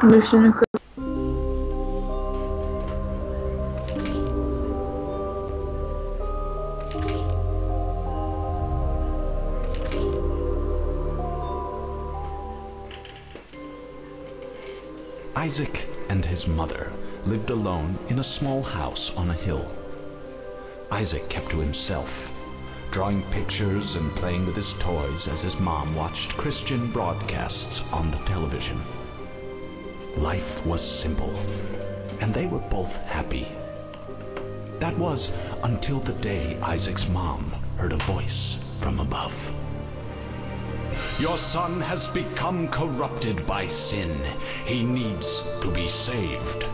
Mission. Isaac and his mother lived alone in a small house on a hill. Isaac kept to himself, drawing pictures and playing with his toys as his mom watched Christian broadcasts on the television. Life was simple, and they were both happy. That was until the day Isaac's mom heard a voice from above. "Your son has become corrupted by sin. He needs to be saved."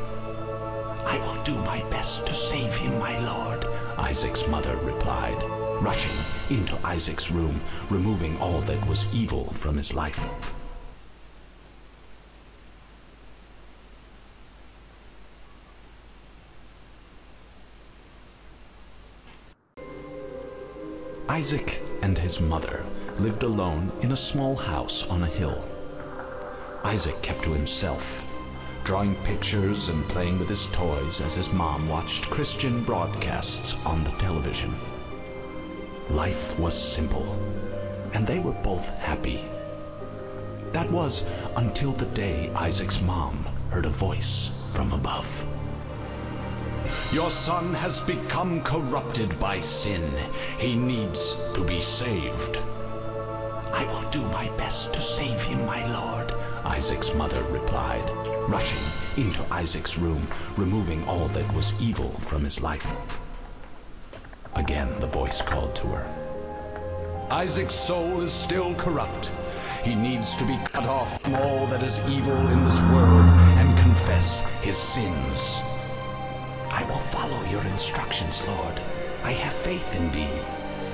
"I will do my best to save him, my lord," Isaac's mother replied, rushing into Isaac's room, removing all that was evil from his life. Isaac and his mother lived alone in a small house on a hill. Isaac kept to himself, drawing pictures and playing with his toys as his mom watched Christian broadcasts on the television. Life was simple, and they were both happy. That was until the day Isaac's mom heard a voice from above. "Your son has become corrupted by sin. He needs to be saved." "I will do my best to save him, my lord," Isaac's mother replied, rushing into Isaac's room, removing all that was evil from his life. Again the voice called to her. "Isaac's soul is still corrupt. He needs to be cut off from all that is evil in this world and confess his sins." "I will follow your instructions, Lord. I have faith in thee,"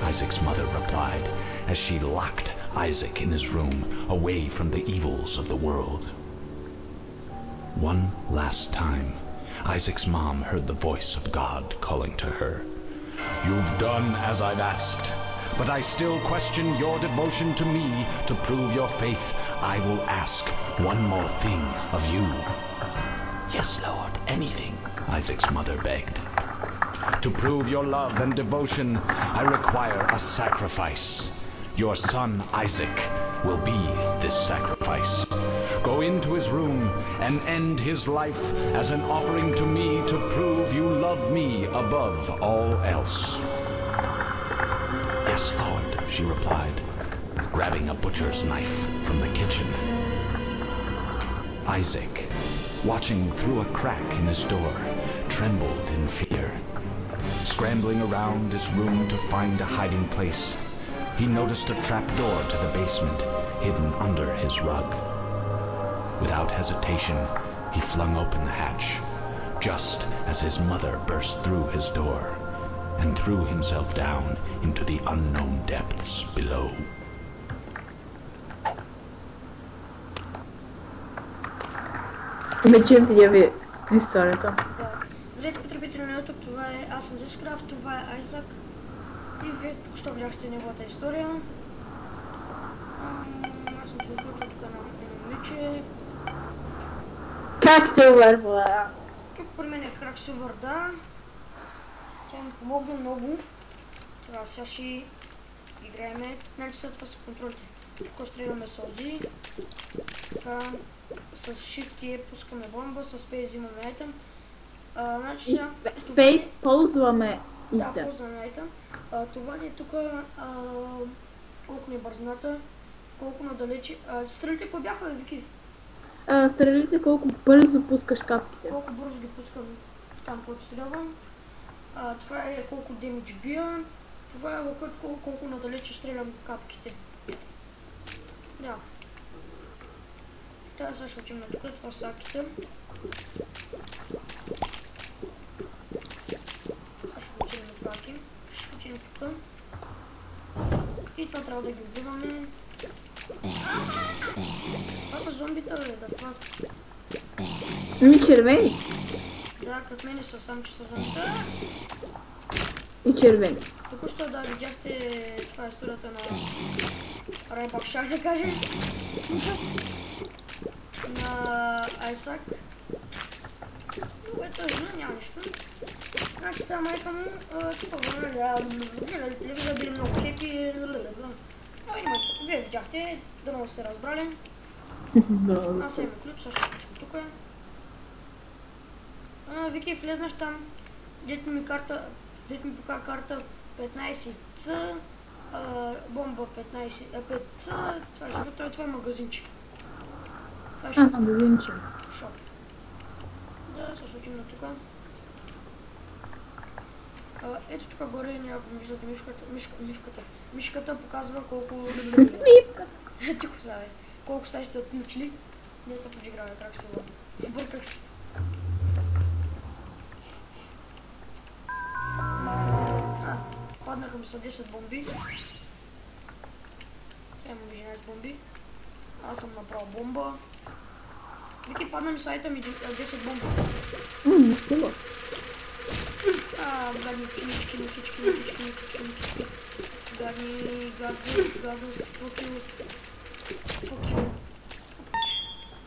Isaac's mother replied, as she locked Isaac in his room, away from the evils of the world. One last time, Isaac's mom heard the voice of God calling to her. "You've done as I've asked, but I still question your devotion to me. To prove your faith, I will ask one more thing of you." "Yes, Lord, anything," Isaac's mother begged. "To prove your love and devotion, I require a sacrifice. Your son Isaac will be this sacrifice. Go into his room and end his life as an offering to me to prove you love me above all else." "Yes, Lord," she replied, grabbing a butcher's knife from the kitchen. Isaac, watching through a crack in his door, trembled in fear. Scrambling around his room to find a hiding place, he noticed a trap door to the basement hidden under his rug. Without hesitation, he flung open the hatch, just as his mother burst through his door and threw himself down into the unknown depths below. Вече видя ви историята. Здравейте, потребители на YouTube, това е аз съм Зевскрафт, това е Айзак и вие току-що гледахте неговата история. Аз съм се отключил тук на момиче. Как се върва? Тук при мен е Краксилвър, да. Тя ми помогна много. Това сега ще играеме. Нали след това са контролите. Тук стреляме сълзи. Така, с Shift и пускаме бомба, с Space взимаме айтъм. Значи сега... Space ползваме Да, ползваме айтъм. Това ли е тук, колко ми е бързината, колко надалече. Стрелите кой бяха, бе, Вики? Стрелите колко бързо пускаш капките. Колко бързо ги пускам там, който стрелвам. Това е колко демидж бия. Това е колко надалече стрелям капките. Да. Сега сега ще отим на тук, това са аките. Сега ще отидем на това аки. Ще отидем тук. И това трябва да ги убиваме. Това са зомбита, бе, да факт. Червени. Да, като мене са, само че са зомбита. И червени. Току-що да видяхте, това е историята на Райбак, щях да кажа. на Айсак. Много е тъжно, няма нищо. Значи сега майка му, гледали телевизия, били много хепи. Вие видяхте, да много сте разбрали. Аз имам ключ, също ключ тук. Вики, влезнах там, дето ми покажа карта 15C, бомба 5C, това е живота, това е магазинчик. Това е шоп. Магазинчик. Шоп. Да, се шутим на тук. Ето тук горе някакво между мишката. Мишката показва колко... Мивка. Тихо сега, бе. Колко стаи сте отключили. Не се подиграваме, как се води. Бърках се. Паднаха ми са 10 бомби. Сега имам 11 бомби. Аз съм направил бомба. Вики, падна ми сайта ми 10 бомби. Хубаво. Гадни чинички, мутички. Гадни, гадност, fuck you.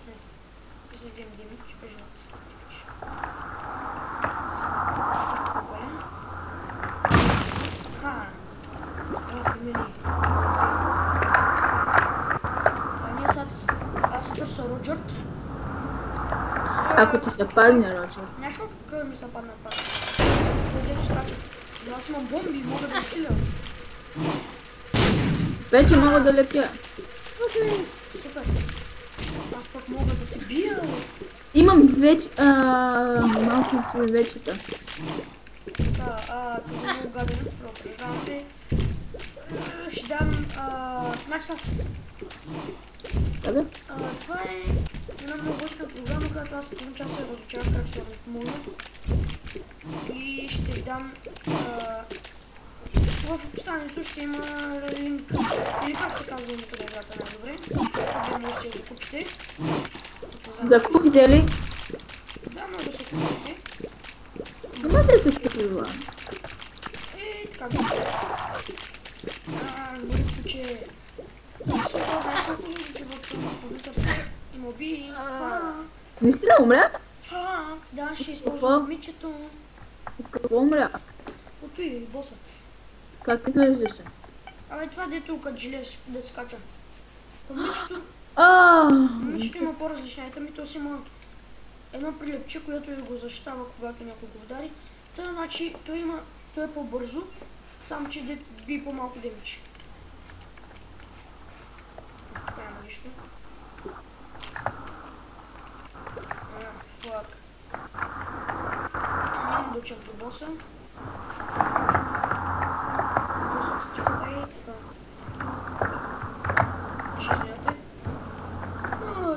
Найс. Сега си взем дими, че преживат. Аз търся Роджърт. Ако ти се падне, Роджер. Знаеш как ми се падна пак? Дето скача. Но аз имам бомби и мога да хиля. Вече мога да летя. Супер. Аз пък мога да се бия. Имам вече малки човечета. Да, това за много гаден. Продължаваме. Ще дам... Значи са... Това е една много готина програма, която аз половин час се разучавах как се моля. И ще ви дам... В описанието ще има линк. Или как се казва името на играта най-добре. Вие може да си я закупите. Закупите ли? Да, може да се купите. Може да се купила. Така да. Бъде ключе. Супер, знаеш колко живот съм на сърце и му би. Наистина умря? Да, ще използвам мичето. От какво умря? От той, боса. Как изглеждаше? Това дето като жилеш, дето скача. Там мичето има по-различни айтеми, то си има едно прилепче, което го защитава, когато някой го удари. Та, значи, той е по-бързо, само че би по-малко демидж. Няма нищо. Фак. Няма да учам до боса. Вързвам с тия стаи, така. Ще извиняте.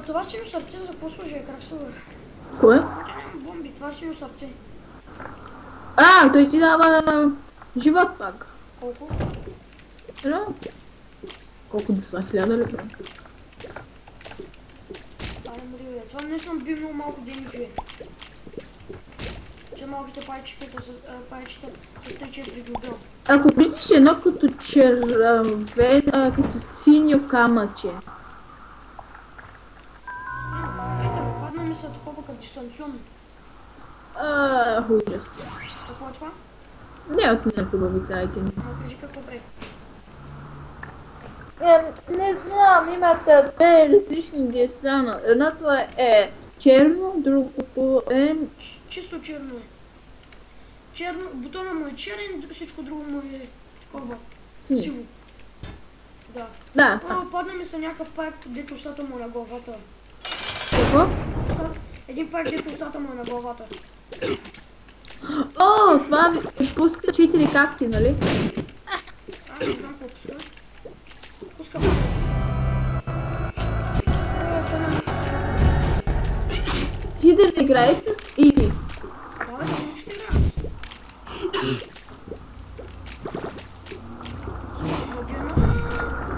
Това синьо сърце за какво служи, как се върви? Кое? Няма бомби, това синьо сърце. Той ти дава живот пак. Колко? Колко да са? 1000 ли? Това наистина би много малко демиджуе. Че малките пайчета с 3-4 ги убил. Ако видиш едно като червено, като синьо камъче. Падна ми се такова като дистанционно. Ужас. Какво е това? Не от най-хубавите айтеми. Кажи какво прави. Не знам, имат две различни деса. Едното е черно, другото е... Чисто черно е. Черно, бутона му е черен, всичко друго му е такова сиво. Да. Падна ми се някакъв пайк, дето устата му е на главата. Какво? Един пайк, дето устата му е на главата. Това пуска 4 какти, нали? Не знам какво пуска. Пуска пакет. Ти да не играеш с Иви. Да, си нищо игра аз.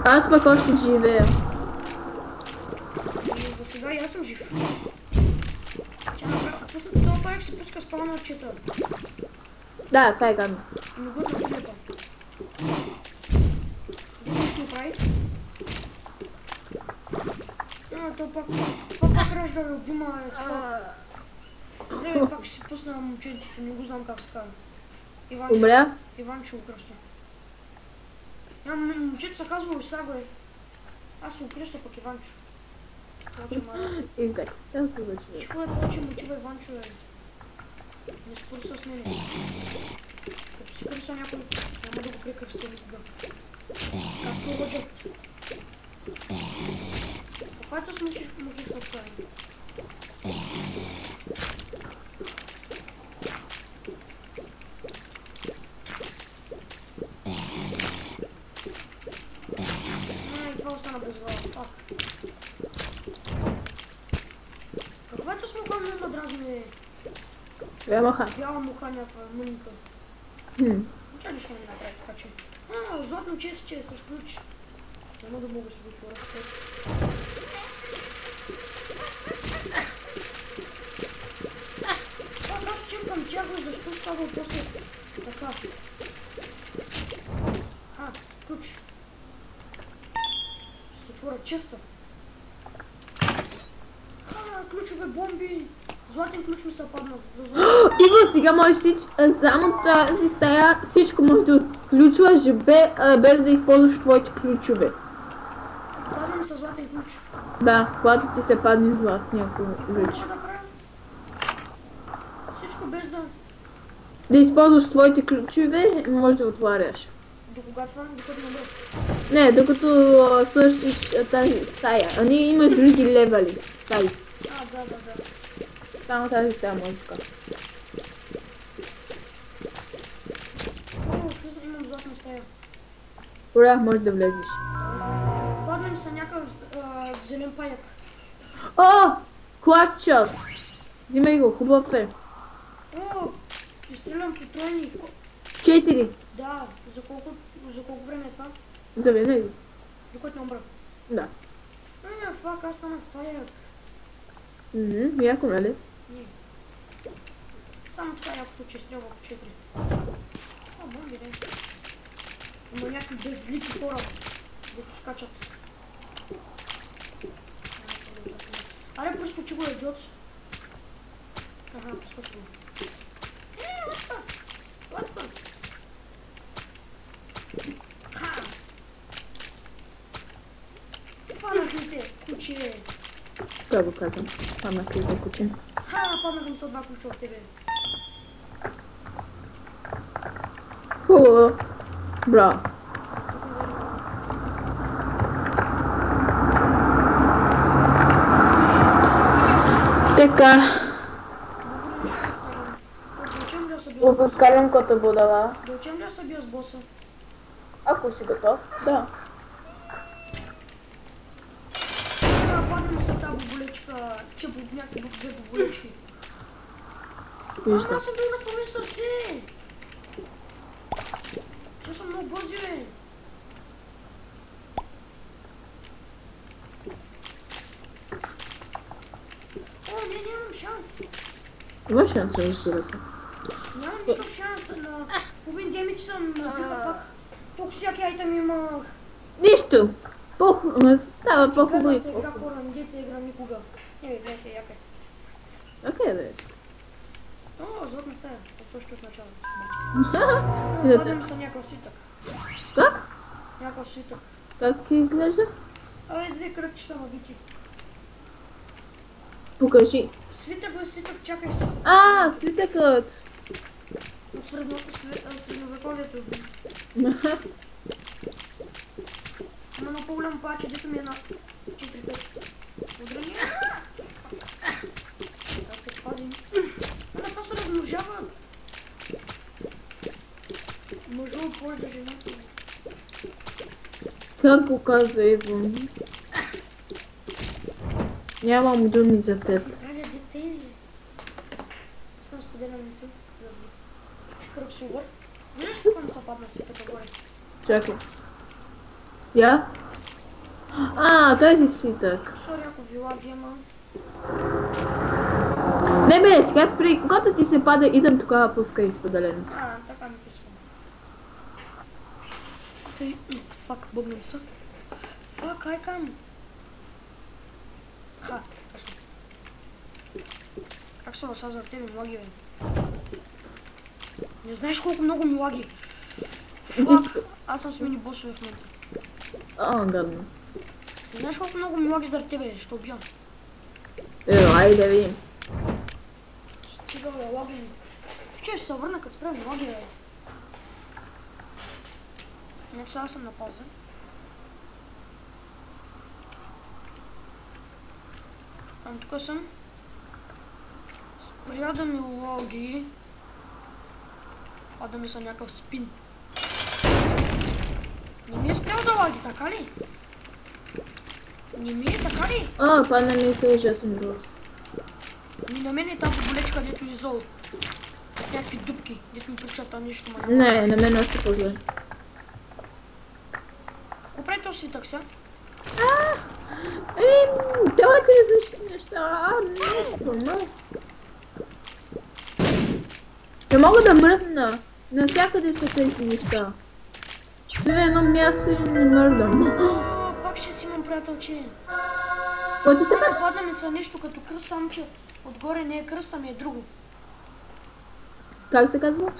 Аз пък още живея. За сега и аз съм жив. Това пак се пуска спалнарчета. Да, това е гадно. Не го да прилепа. Дето ще направи? Това пак караш да любима е фак. Не, пак ще си пусна момченцето, не го знам как се казва. Умря? Иванчо кръсто. Момчето се казва Исаго е. Аз се окръща пък Иванчо. Изак, да се вече. Чихо е повече мотива Иванчо е. Не спори с мене. Като си кръща някой, няма да го прекърся никога. Както лъджат. Каквато смушиш в това. И това остана без глава. Каквато смуха ме дразни. Бяла муха. Бяла муха някаква мъника. Тя нищо не ми направи, така че... Златно чест, че се сключи. Няма да мога да се го отворя с теб. Аз чекам тях, защо става после така? Ключ. Ще се отворя честа. Ключове бомби. Златен ключ ми се падна. Иво, сега можеш само тази стая, всичко може да отключваш без да използваш твоите ключове. Падна ми са златен ключ. Да, когато ти се падне златния ключ. Какво да правя? Всичко без да... Да използваш твоите ключове, може да отваряш. До кога това? Докато намръв? Не, докато свършиш тази стая. А ние има други левели стаи. Да. Само тази стая може да скажа. Имам златна стая. Ура, може да влезеш. Падна ми са някакъв зелен паяк. О! Клатчот! Взимай го, хубав е. Изстрелям по тройни. 4. Да, за колко време е това? За винаги. Докато не умра. Да. Фак, аз станах паяк. Яко, нали? Не. Само това якото, че изстрелва по 4. Бомби, не. Има някакви безлики хора, дето скачат. Аре, прескочи го, идиот. Прескочи го. Латва! Фанахлите, куче! Кой го казвам? Фанахлите, куче. Паднах са два ключа от тебе. Хубаво. Браво. Така. Обикалям като будала. Да учим ли да се бия с боса? Ако си готов, да. Падна ми се тази боболечка, че някакви две боболечки. Виждам. Аз съм бил на половин сърце! Че съм много бързи, бе! Нямам шанс! Има шанс, разбира се. Нямам никакъв шанс, на половин демидж съм, биха пак. Толкова всяки айтъм имах. Нищо! Става по-хубаво. Гърната игра, хора, не дейте игра никога. Не бе, гледайте, яка е. Окей, бе. Златна стая, точно от началото. Падна ми са някакъв свитък. Как? Някакъв свитък. Как изглежда? Две кръгчета набити. Покажи. Свитък, чакай се. Свитъкът! От средновековието. Има много по-голям паче, дето ми е на 4-5. Удрани. Да се пазим. Това се размножават. Мъжо пожда жената. Как го каза Иво? Нямам думи за теб. Се правя дете. Искам споделянето. Кръгсувър. Виждаш какво ми се падна си така горе? Чакай. Я? Този свитък. Сори, ако вилаги, ама... Не бе, сега спри. Когато ти се пада, идам тогава пуска изподелението. Така ми писва. Тъй, фак, бъгнем се. Фак, айкам. Точно. Краксова, сега за тебе ми лаги, бе. Не знаеш колко много ми лаги. Фак, аз съм с мини босове в момента. Гадно. Не знаеш колко много ми лаги заради тебе, ще убия. Айде да видим. Стига, бе, лаги ми. Че ще се върна, като спрем лаги, бе. Значи сега съм на пауза. Тук съм. Спря да ми лаги. Да ми са някакъв спин. Не ми е спрял да лаги, така ли? Не ми е, така ли? Падна ми се ужасен глас. На мен е тази болечка, дето изол. Някакви дупки, дето ми причата нещо ма. Не, на мен още по-зле. Опрай то си такса. Давайте различни неща. Нещо, не мога да мръдна. Навсякъде са тези неща. Стоя едно място и не мърдам. Пак ще си имам приятелче. Какво ти се Падна ми са нещо като кръст, само че отгоре не е кръст, ами е друго. Как се казва?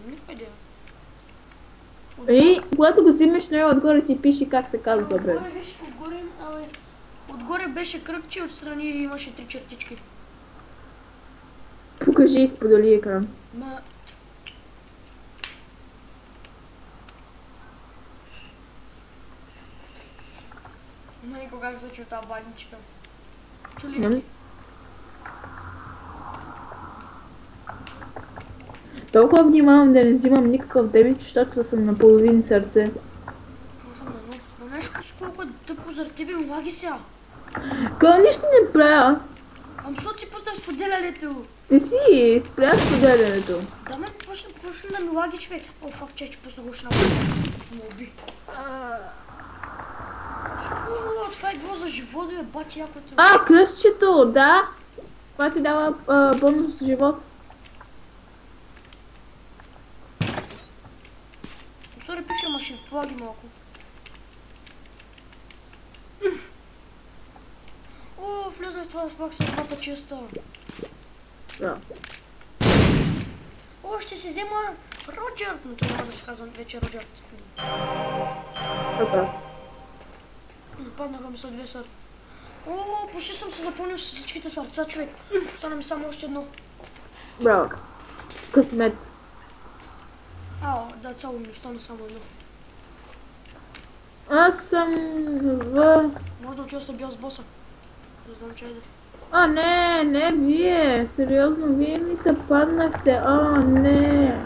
Никаква идея. И когато го взимаш него отгоре ти пише как се казва, бе. Отгоре беше кръгче и отстрани имаше 3 чертички. Покажи и сподели екран. Майко, как се чу тази баничка? Чули ли? Толкова внимавам да не взимам никакъв демидж, защото съм на половин сърце. Аз съм на едно. Но знаеш колко е тъпо заради тебе ми лаги сега? Къде нищо не правя? Ами защо си пуснах споделянето? Ти си спря споделянето. Да ме почна да ми лаги, човек. О, факт, че пуснах още на моби. Това е било за живот, бе, бати якото. Кръстчето, да. Това ти дава бонус живот. Сори, пича, ама ще полаги малко. О, влезнах в това пак с двата честа. Да. О, ще си взема Роджер, но това няма да се казва вече Роджер. Нападнаха ми са 2 сърца. О, почти съм се запълнил с всичките сърца, човек. Остана ми само още едно. Браво. Късмет. Да, цяло ми остана само едно. Аз съм в... Може да отида се бия с боса. Не знам, че айде. Не, вие. Сериозно, вие ми се паднахте. Не.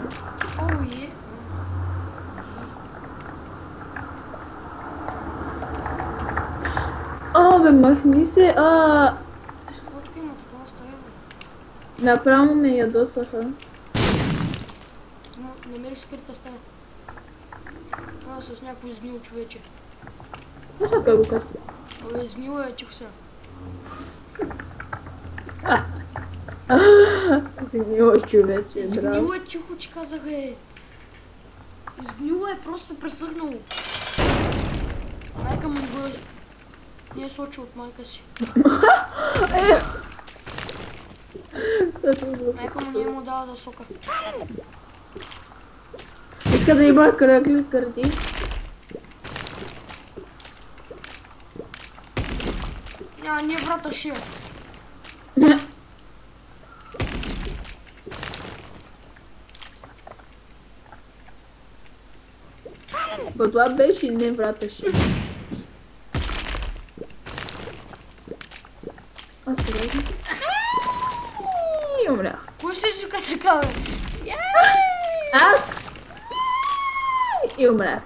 Бе, махни се, Тук има такова стая, бе. Направо ме ядосаха. Намери скрита стая. С някакво изгнило човече. Как го казва? Изгнило е, тихо сега. Изгнило човече, браво. Изгнило е, тихо, че казах, Изгнило е, просто пресъхнало. Майка му го не е сочил от майка си. Майка му не му дава да сока. Иска да има кръгли кърди. Не врата шия. Това беше не врата шия. Сериозно? И умрях. Кой се звука така, бе? Аз! И умрях.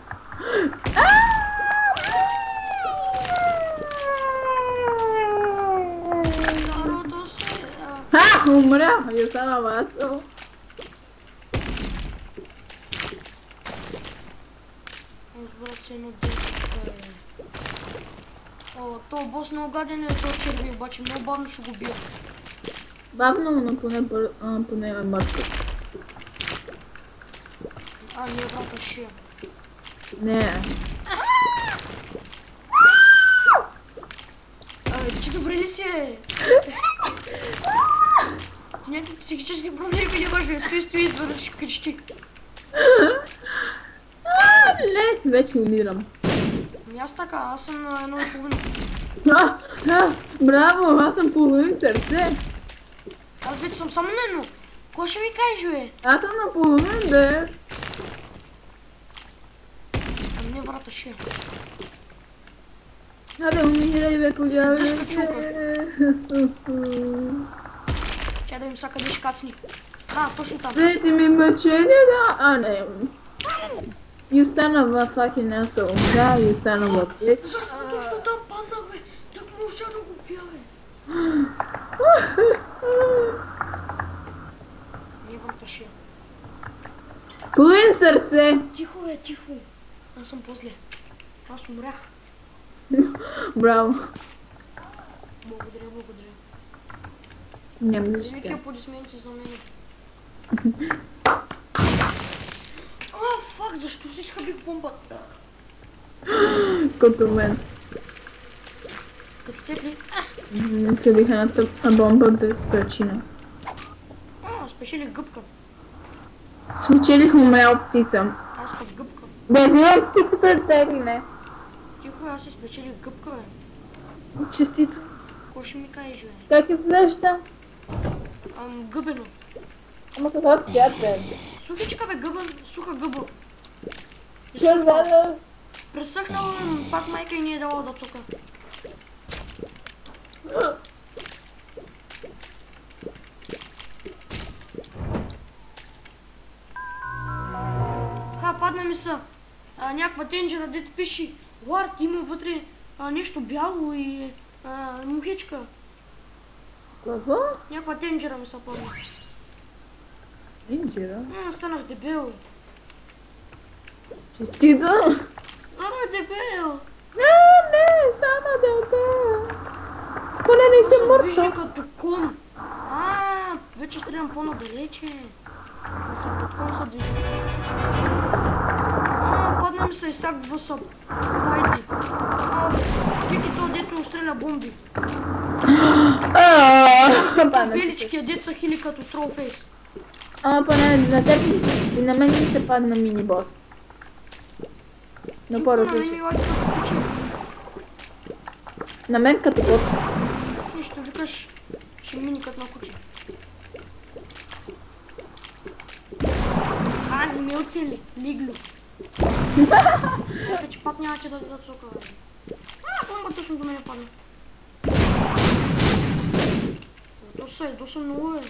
Старото се... Умрях! И остана масо. Разбрат се едно 10, бе. То бос много гаден е, то черви, обаче много бавно ще го бия. Бавно, но поне е мъртъв. Не е врата шия. Не. Ти добре ли си, Някакви психически проблеми ли имаш, бе? Стои, изведнъж крещи. Не, вече умирам. Ами аз така, аз съм на 1,5. Браво, аз съм половин сърце. Аз вече съм само на едно. Кой ще ми каже, бе? Аз съм на половин, бе. Ами не врата ще. Айде, умирай, бе, подявай. Дъжка чука. Чай да им са къде ще кацни. Точно там. Преди ми мъчение, да? Не. You son of a fucking asshole. Да, you son of a bitch. Защо точно там паднах, бе? Так можа да го пия, бе. Не врата ще. Половин сърце. Тихо, бе, тихо. Аз съм по-зле. Аз умрях. Браво. Благодаря. Няма да Велики ще. аплодисменти за мен. Фак, защо си изхабих бомбата? Като мен. Като теб ли? Се биха на бомба без причина. Спечелих гъбка. Спечелих умрял птица. Аз пък гъбка. Без има птицата е тегли, не. Тихо, аз си спечелих гъбка, бе. Честито. Кой ще ми кажеш, бе? Как изглежда? Гъбено. Ама какво ти тя бе? Сухичка, бе, суха гъба. Червена. Пресъхнала, пак майка и ни е дала да цука. Падна ми са някаква тенджера, дето пише Лард, има вътре нещо бяло и мухичка. Какво? Някаква тенджера ми са падна. Тенджера? Станах дебел. Честито? Станах дебел. Не, стана дебел. Поне не съм Вижда мъртва. като кон. Вече стрелям по-надалече. Аз съм като кон се движа. Падна ми се и сак въсъп. Пайди. Кики то дето стреля бомби. Беличкия дет са хили като тролфейс. Поне на теб и на мен ми се падна мини бос. Но по-различно. На мен като кот. Нищо, викаш, ще мини като на куче. Не ме оцели, лигло. Ето, че пак нямаше да цука. Бомба точно до мене падна. То са много, е.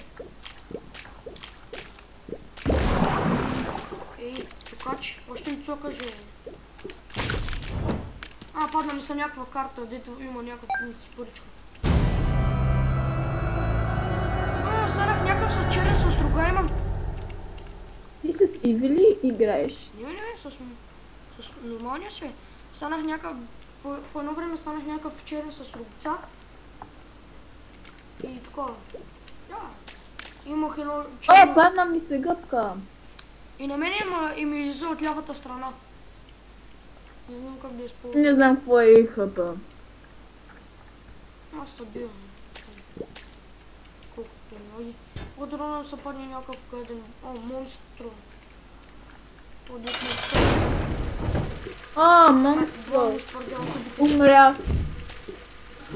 Ей, чукач, още ми цукаш, е. Падна ми са някаква карта, дето има някаква паричка. Станах някакъв с черен с руга имам. Ти с Ивили играеш? Не, с нормалния свет. Станах някакъв, по едно време станах някакъв черен с рубца. И такова. Да. Имах едно черно. Падна ми се гъбка. И на мен и ми излиза от лявата страна. Не знам как да използвам. Не знам какво е ихата. Аз събивам. Колко ноги. От дрона се падне някакъв гаден. Монстро. То дет не монстро. Умрях.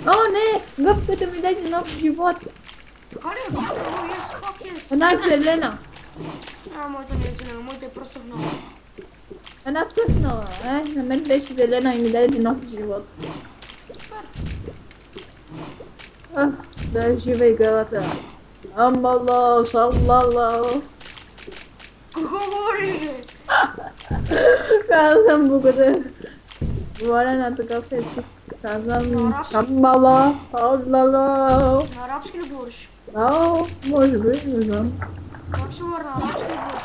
Не! Гъбката ми даде нов живот. Така ли? Yes, fuck yes. Една е зелена. Моята не е зелена, моята е пръсъхнала. Една съхнала. На мен беше зелена и ми даде нов живот. Да е жива иглата. Амала, шалала. Какво говориш, бе? Казвам благодаря. Говоря на такъв език. Казвам шамбала, алала. На арабски ли говориш? Може би, не знам. Как се говори на арабски ли говориш?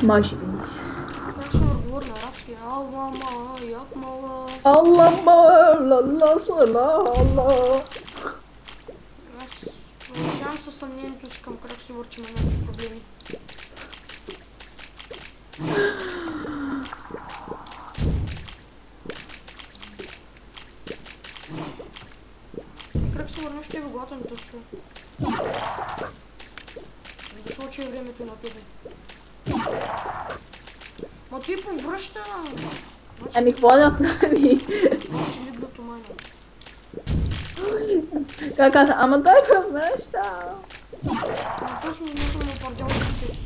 Може би. Как се говори на арабски? Алмама, якмала. Алама, лала, сала, ала. Аз продължавам със съмнението си към как се говори, че има някакви проблеми. се върнеш, ще го готвим точно. Дошло, че е времето на тебе. Ма той повръща. Ами какво да прави? Ма ти лигнато маня. Как каза, ама той повръща. Ама точно не съм му пардял очите.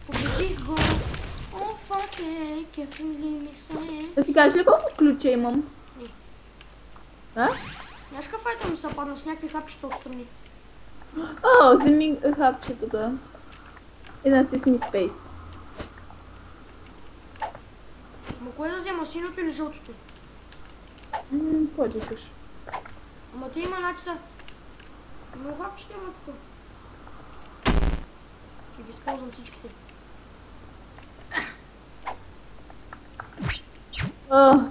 Победих го. О, факе, кефин ли ми се. Да ти кажеш ли колко ключа имам? Не. А? Знаеш какъв айтем ми се падна с някакви хапчета отстрани? О, вземи хапчетата. И натисни спейс. Ма кое да взема, синото или жълтото? Кой да искаш? Ама те има начиса. Много хапчета има тук. Ще ги използвам всичките.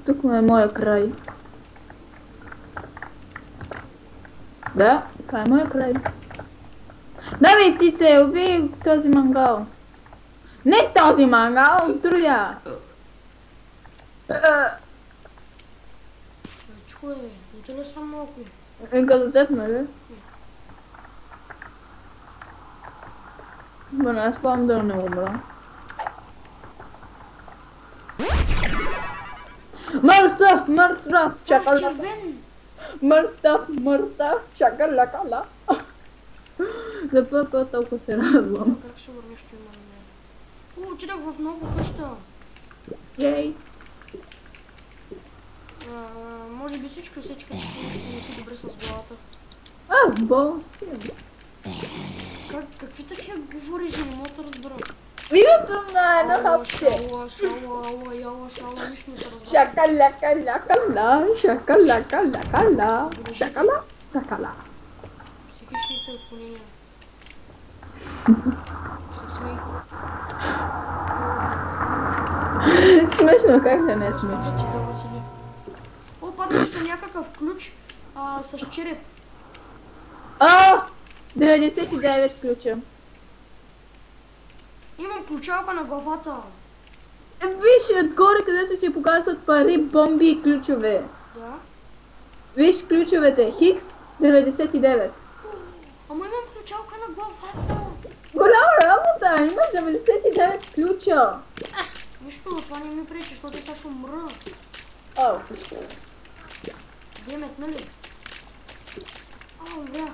Тук му е моя край. Да, това е моя край. Давай, птице, убий този мангал. Не този мангал, другия. Чухо е, не те ли съм малко? Като теб, нали? Бъде, аз спомням да не умра. Мъртъв, мъртъв, чакала. Червен! Мъртъв, чакала. За първ път толкова се радвам. Как ще върнеш, че има не? Отидах в нова къща. Ей. Може би всички усетиха, че ще не си добре с главата. Бости. Какви такива говориш, не мога да разбера. Името на едно хапче. Шала, нищо не те разбира. Шакала. Психичните отклонения. Се смех. Смешно, как да не е смешно? Смех ти да, Васили. О, падна се някакъв ключ с череп. 99 ключа. Имам ключалка на главата. Виж отгоре, където ти показват пари, бомби и ключове. Да? Виж ключовете. Хикс 99. Ама имам ключалка на главата. Голяма работа, имаш 99 ключа. Нищо, това не ми пречи, защото сега ще умра. Демет, нали? Бях.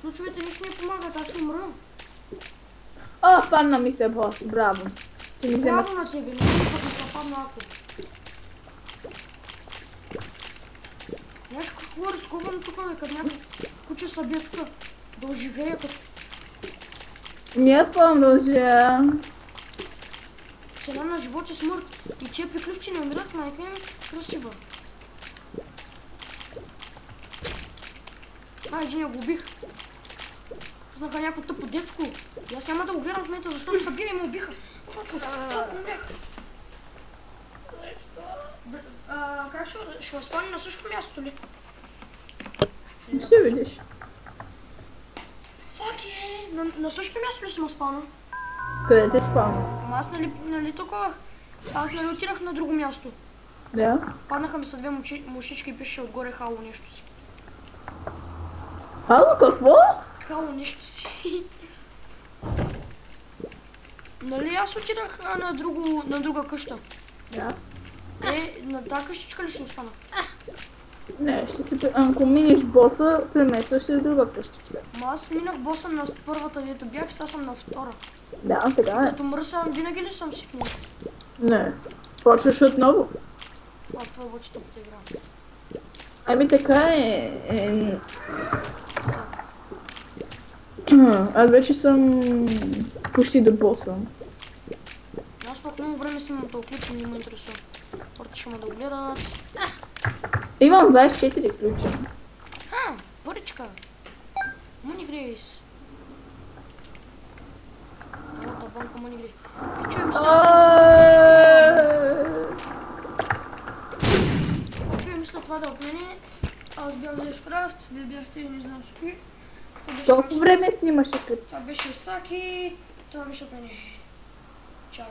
Ключовете нищо не помагат, аз ще умра. Падна ми се бос, браво. Ти ми взема. Браво на тебе, не път ми се падна ако. Знаеш какво е рисковано тук, бе, като някой куче събие тук, да оживее като... Не аз спомням да оживея. Цена на живот и смърт. И че приключи не умират, майка им красива. Един го убих. Знаха някакво тъпо детско. И аз няма да го гледам в момента, защото събия и ме убиха. Фак, умрях. Как ще възпане на същото място ли? Ще видиш. Фак на същото място ли съм спана? Къде те спам? Ама аз нали такова? Аз нали отирах на друго място. Да. Паднаха ми са две мушички и пише отгоре хало нещо си. Хало какво? Хало нещо си. Нали аз отидах на друга къща. Да. На тази къщичка ли ще остана? Не, ще си... Ако минеш боса, преместваш се в друга къщичка. Ама аз минах боса на първата, дето бях, сега съм на втора. Да, така е. Като мръсвам, винаги ли съм си в нея? Не. Почваш отново. Това е бъчето по игра. Ами така е. Аз вече съм почти до боса. Аз пък много време снимам този клип и не ме интересува. Хората ще ме да гледат. Имам 24 ключа. Паричка. Money Grace. Новата банка Money Grace. Чуем след това да от мене. Аз бях Лескрафт, вие бяхте и не знам с кои. Толкова време снимаше клип. Това беше Саки, това беше от мене. Чао.